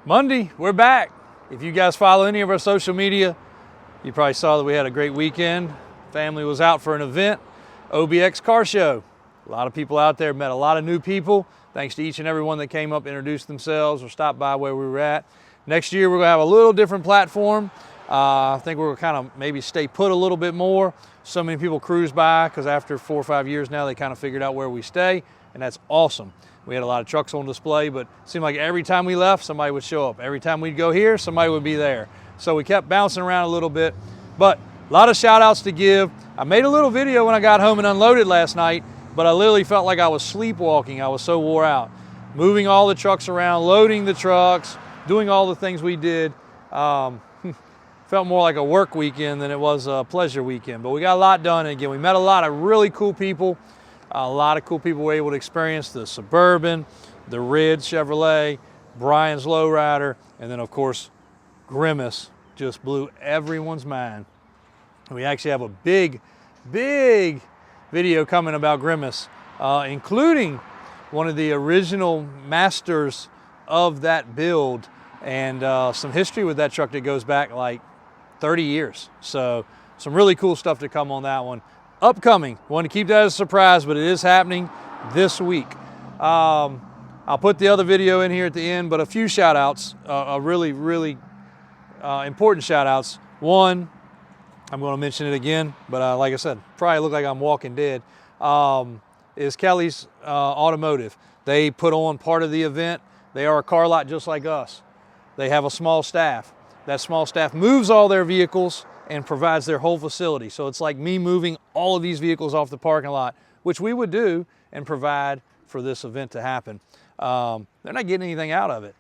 Monday, we're back. If you guys follow any of our social media, you probably saw that we had a great weekend. Family was out for an event, Obx Car Show. A lot of people out there, met a lot of new people. Thanks to each and every one that came up, introduced themselves, or stopped by where we were at. Next year, we're gonna have a little different platform. I think we're gonna kind of maybe stay put a little bit more. So many people cruise by, because after 4 or 5 years now, they kind of figured out where we stay, and that's awesome. We had a lot of trucks on display, but it seemed like every time we left, somebody would show up. Every time we'd go here, somebody would be there. So we kept bouncing around a little bit, but a lot of shout outs to give. I made a little video when I got home and unloaded last night, but I literally felt like I was sleepwalking. I was so wore out. Moving all the trucks around, loading the trucks, doing all the things we did. Felt more like a work weekend than it was a pleasure weekend, but we got a lot done. And again, we met a lot of really cool people. A lot of cool people were able to experience the Suburban, the Red Chevrolet, Brian's Lowrider, and then of course, Grimace just blew everyone's mind. We actually have a big video coming about Grimace, including one of the original masters of that build, and some history with that truck that goes back like 30 years. So some really cool stuff to come on that one. Upcoming, want to keep that as a surprise, but it is happening this week. I'll put the other video in here at the end, but a few shout outs, really important shout outs. One, I'm going to mention it again, but like I said, probably look like I'm walking dead, is Kelly's Automotive. They put on part of the event. They are a car lot just like us. They have a small staff. That small staff moves all their vehicles and provides their whole facility. So it's like me moving all of these vehicles off the parking lot, which we would do and provide for this event to happen. They're not getting anything out of it,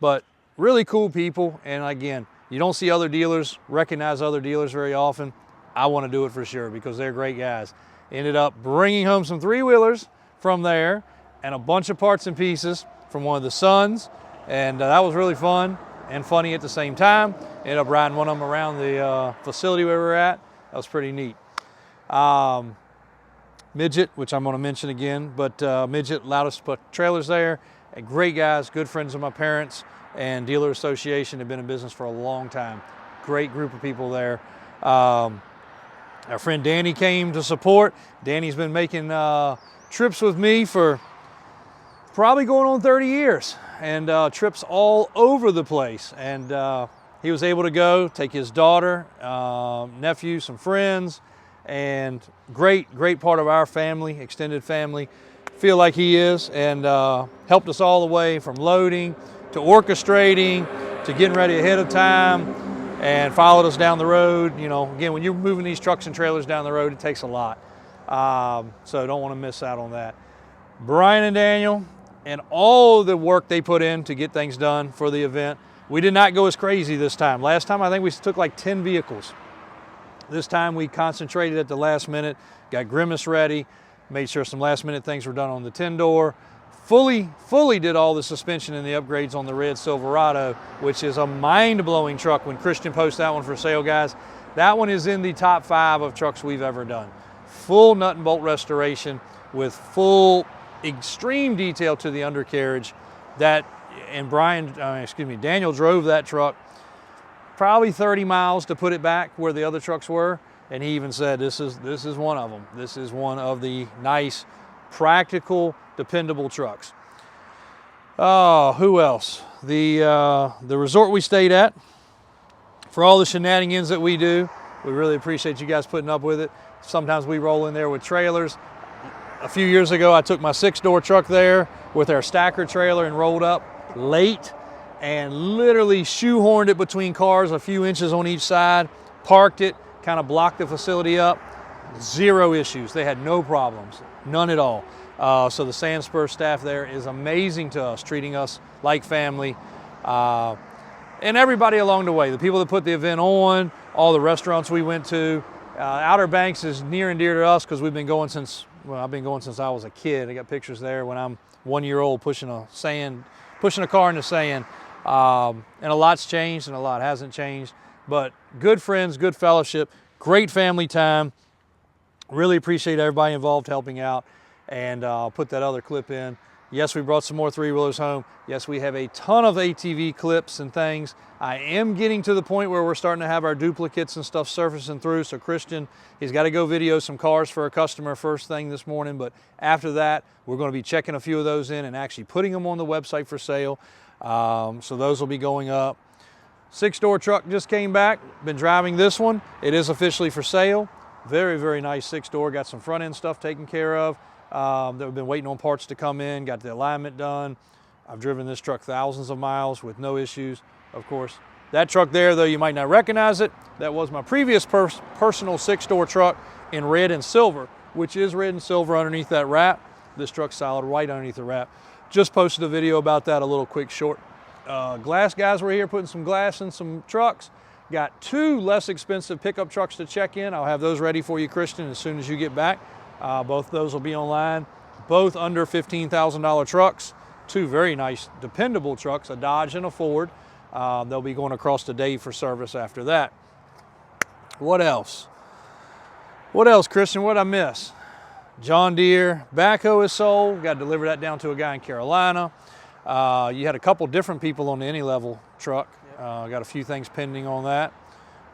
but really cool people. And again, you don't see other dealers, recognize other dealers very often. I want to do it for sure because they're great guys. Ended up bringing home some 3-wheelers from there and a bunch of parts and pieces from one of the sons. And that was really fun and funny at the same time. Ended up riding one of them around the facility where we were at. That was pretty neat. Midget, which I'm going to mention again, but Midget allowed us to put trailers there. And great guys, good friends of my parents, and dealer association. Have been in business for a long time. Great group of people there. Our friend Danny came to support. Danny's been making trips with me for probably going on 30 years, and trips all over the place. And he was able to go, take his daughter, nephew, some friends, and great part of our family, extended family, feel like he is, and helped us all the way from loading to orchestrating to getting ready ahead of time, and followed us down the road. You know, again, when you're moving these trucks and trailers down the road, it takes a lot. So don't want to miss out on that. Brian and Daniel, and all the work they put in to get things done for the event. We did not go as crazy this time. Last time, I think we took like 10 vehicles. This time we concentrated at the last minute, got Grimace ready, made sure some last minute things were done on the 10-door, fully did all the suspension and the upgrades on the red Silverado, which is a mind-blowing truck. When Christian posts that one for sale, guys, that one is in the top 5 of trucks we've ever done. Full nut and bolt restoration with full extreme detail to the undercarriage. And Daniel drove that truck probably 30 miles to put it back where the other trucks were, and he even said this is one of them. This is one of the nice, practical, dependable trucks. Oh, who else? The resort we stayed at, for all the shenanigans that we do, we really appreciate you guys putting up with it. Sometimes we roll in there with trailers. A few years ago, I took my 6-door truck there with our stacker trailer and rolled up late and literally shoehorned it between cars, a few inches on each side, parked it, kind of blocked the facility up. 0 issues. They had no problems, none at all. So the Sandspur staff there is amazing to us, treating us like family. And everybody along the way, the people that put the event on, all the restaurants we went to. Outer Banks is near and dear to us because we've been going since, well, I've been going since I was a kid. I got pictures there when I'm 1 year old pushing a car in the sand. And a lot's changed and a lot hasn't changed, but good friends, good fellowship, great family time. Really appreciate everybody involved helping out, and I'll put that other clip in. Yes, we brought some more three-wheelers home. Yes, we have a ton of ATV clips and things. I am getting to the point where we're starting to have our duplicates and stuff surfacing through. So Christian, he's got to go video some cars for a customer first thing this morning. But after that, we're going to be checking a few of those in and actually putting them on the website for sale. So those will be going up. 6-door truck just came back. Been driving this one. It is officially for sale. Very, very nice 6-door. Got some front end stuff taken care of. That we've been waiting on parts to come in. Got the alignment done. I've driven this truck thousands of miles with no issues. Of course, that truck there, though, you might not recognize it. That was my previous personal 6-door truck in red and silver, which is red and silver underneath that wrap. This truck's solid white underneath the wrap. Just posted a video about that, a little quick short. Glass guys were here putting some glass in some trucks. Got 2 less expensive pickup trucks to check in. I'll have those ready for you, Christian, as soon as you get back. Both those will be online. Both under $15,000 trucks. 2 very nice, dependable trucks, a Dodge and a Ford. They'll be going across to Dave for service after that. What else? What else, Christian? What'd I miss? John Deere backhoe is sold. Got to deliver that down to a guy in Carolina. You had a couple different people on the any level truck. Got a few things pending on that.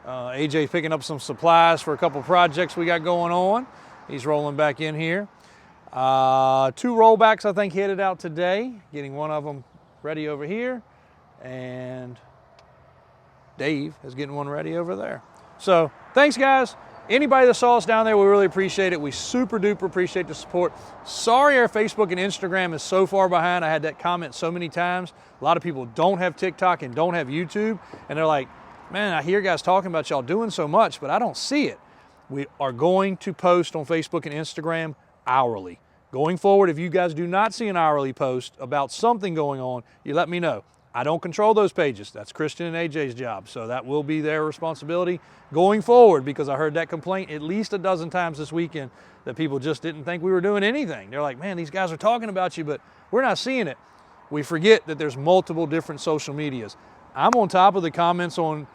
AJ's picking up some supplies for a couple projects we got going on. He's rolling back in here. 2 rollbacks I think headed out today. Getting one of them ready over here. And Dave is getting one ready over there. So thanks, guys. Anybody that saw us down there, we really appreciate it. We super duper appreciate the support. Sorry our Facebook and Instagram is so far behind. I had that comment so many times. A lot of people don't have TikTok and don't have YouTube. And they're like, man, I hear guys talking about y'all doing so much, but I don't see it. We are going to post on Facebook and Instagram hourly. Going forward, if you guys do not see an hourly post about something going on, you let me know. I don't control those pages. That's Christian and AJ's job. So that will be their responsibility going forward, because I heard that complaint at least a dozen times this weekend that people just didn't think we were doing anything. They're like, man, these guys are talking about you, but we're not seeing it. We forget that there's multiple different social medias. I'm on top of the comments on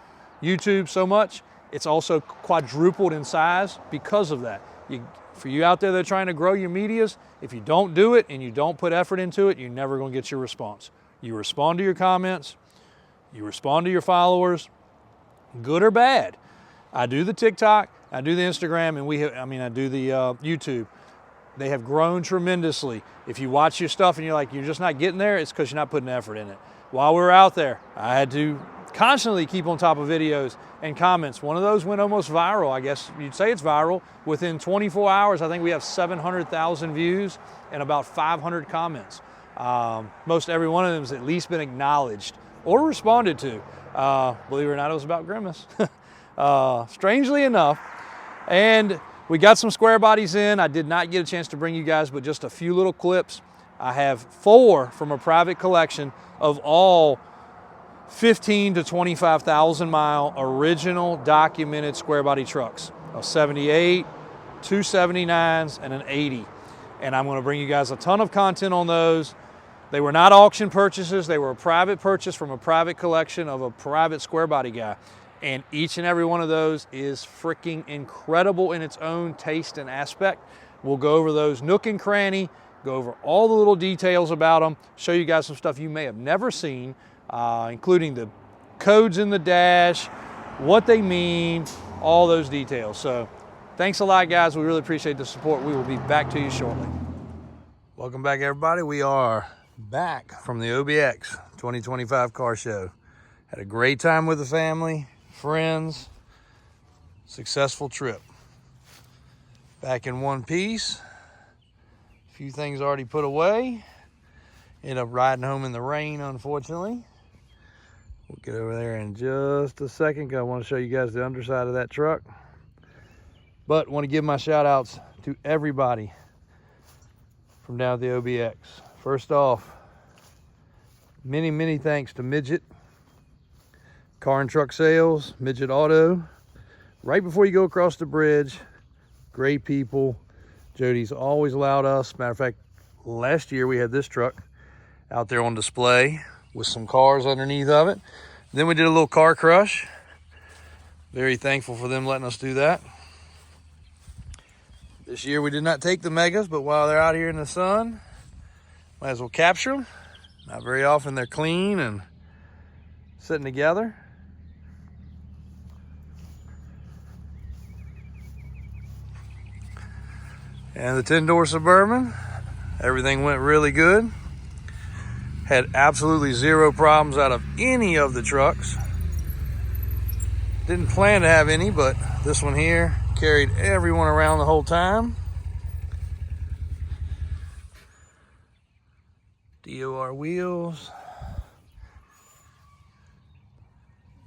YouTube so much, it's also quadrupled in size because of that. For you out there that are trying to grow your medias, if you don't do it and you don't put effort into it, you're never going to get your response. You respond to your comments, you respond to your followers, good or bad. I do the TikTok, I do the Instagram, and I do the YouTube. They have grown tremendously. If you watch your stuff and you're like, you're just not getting there, it's because you're not putting effort in it. While we were out there, I had to constantly keep on top of videos and comments. One of those went almost viral. I guess you'd say it's viral. Within 24 hours, I think we have 700,000 views and about 500 comments. Most every one of them has at least been acknowledged or responded to. Believe it or not, it was about Grimace. Strangely enough. And we got some square bodies in. I did not get a chance to bring you guys, but just a few little clips. I have 4 from a private collection of all 15 to 25,000 mile original documented square body trucks. A 78, 279s, and an 80. And I'm going to bring you guys a ton of content on those. They were not auction purchases. They were a private purchase from a private collection of a private square body guy. And each and every one of those is freaking incredible in its own taste and aspect. We'll go over those nook and cranny, go over all the little details about them, show you guys some stuff you may have never seen, including the codes in the dash, what they mean, all those details. So thanks a lot, guys. We really appreciate the support. We will be back to you shortly. Welcome back, everybody. We are back from the OBX 2025 car show. Had a great time with the family, friends, successful trip. Back in one piece. A few things already put away. Ended up riding home in the rain, unfortunately. We'll get over there in just a second, because I want to show you guys the underside of that truck. But I want to give my shout outs to everybody from down at the OBX. First off, many thanks to Midget, Car and Truck Sales, Midget Auto. Right before you go across the bridge, great people. Jody's always allowed us. Matter of fact, last year we had this truck out there on display with some cars underneath of it. Then we did a little car crush. Very thankful for them letting us do that. This year we did not take the Megas, but while they're out here in the sun, Might as well capture them. Not very often they're clean and sitting together. And the 10-door Suburban, everything went really good. Had absolutely zero problems out of any of the trucks. Didn't plan to have any, but this one here carried everyone around the whole time. DOR wheels.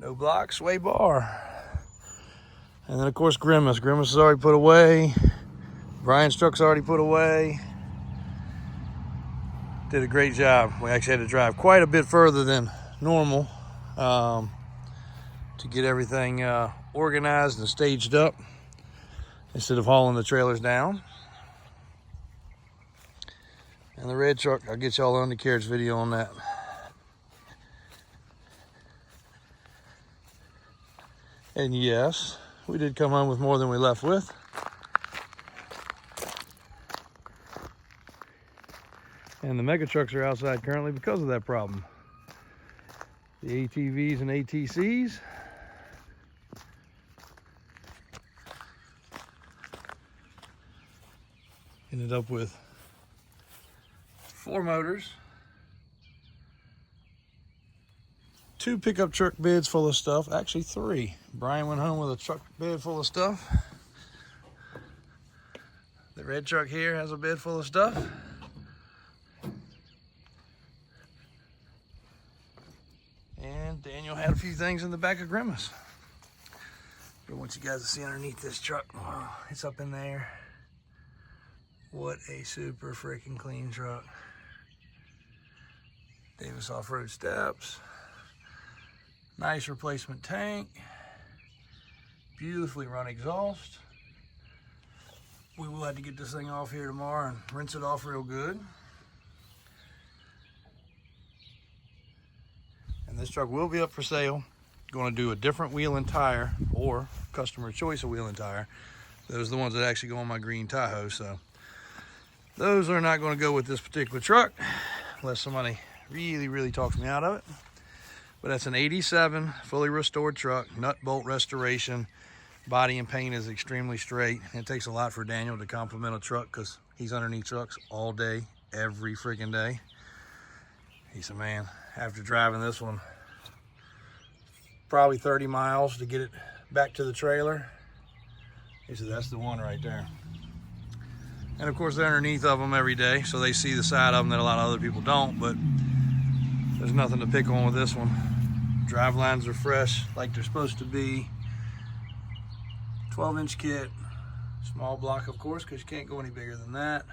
No block, sway bar. And then of course Grimace. Grimace is already put away. Brian's truck's already put away. Did a great job. We actually had to drive quite a bit further than normal to get everything organized and staged up instead of hauling the trailers down. And the red truck, I'll get y'all on the carriage video on that. And yes, we did come home with more than we left with. And the mega trucks are outside currently because of that problem. The ATVs and ATCs. Ended up with 4 motors, 2 pickup truck beds full of stuff, actually 3. Brian went home with a truck bed full of stuff. The red truck here has a bed full of stuff. And Daniel had a few things in the back of Grimace. But I want you guys to see underneath this truck. Wow, it's up in there. What a super freaking clean truck. Davis off-road steps. Nice replacement tank. Beautifully run exhaust. We will have to get this thing off here tomorrow and rinse it off real good. And this truck will be up for sale. Going to do a different wheel and tire, or customer choice of wheel and tire. Those are the ones that actually go on my green Tahoe, so those are not going to go with this particular truck unless somebody really talks me out of it. But that's an 87 fully restored truck, nut bolt restoration. Body and paint is extremely straight. It takes a lot for Daniel to compliment a truck because he's underneath trucks all day, every freaking day. He said, man, after driving this one probably 30 miles to get it back to the trailer, he said, that's the one right there. And of course, they're underneath of them every day, so they see the side of them that a lot of other people don't, but there's nothing to pick on with this one. Drive lines are fresh like they're supposed to be. 12-inch kit, small block of course, because you can't go any bigger than that.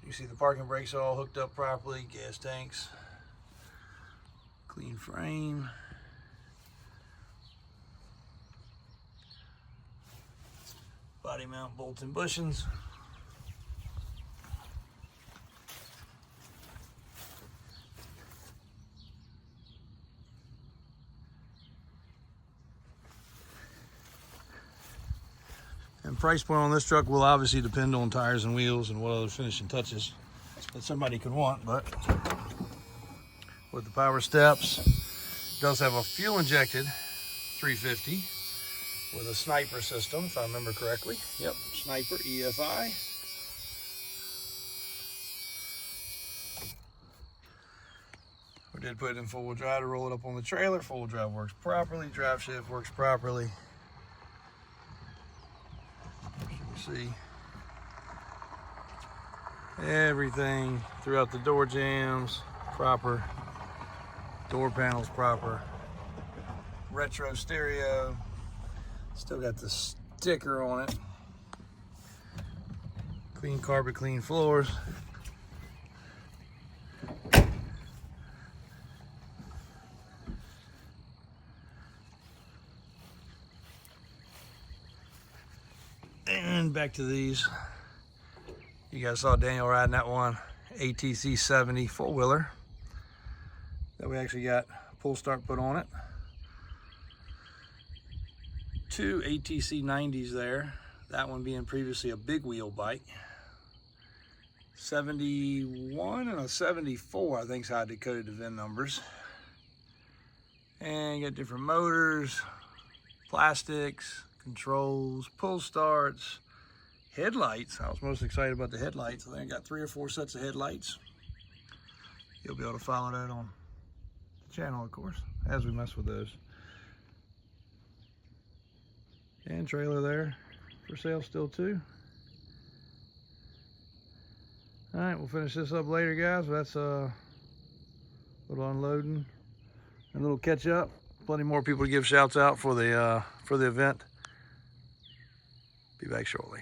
You see the parking brakes all hooked up properly, gas tanks, clean frame. Body mount bolts and bushings. And price point on this truck will obviously depend on tires and wheels and what other finishing touches that somebody could want, but with the power steps, it does have a fuel injected 350 with a sniper system, if I remember correctly. Yep, sniper EFI. We did put it in four-wheel drive to roll it up on the trailer. Four-wheel drive works properly, drive shift works properly. See everything throughout the door jambs proper, door panels proper, retro stereo, still got the sticker on it, clean carpet, clean floors. And back to these. You guys saw Daniel riding that one ATC 70 four-wheeler that we actually got pull start put on it. 2 ATC 90s there, that one being previously a big wheel bike. 71 and a 74, I think is how I decoded the VIN numbers. And you got different motors, plastics, controls, pull starts, headlights. I was most excited about the headlights. I think I got 3 or 4 sets of headlights. You'll be able to follow that on the channel, of course, as we mess with those. And trailer there for sale still too. All right, we'll finish this up later, guys. That's a little unloading and a little catch up. Plenty more people to give shouts out for the event. Be back shortly.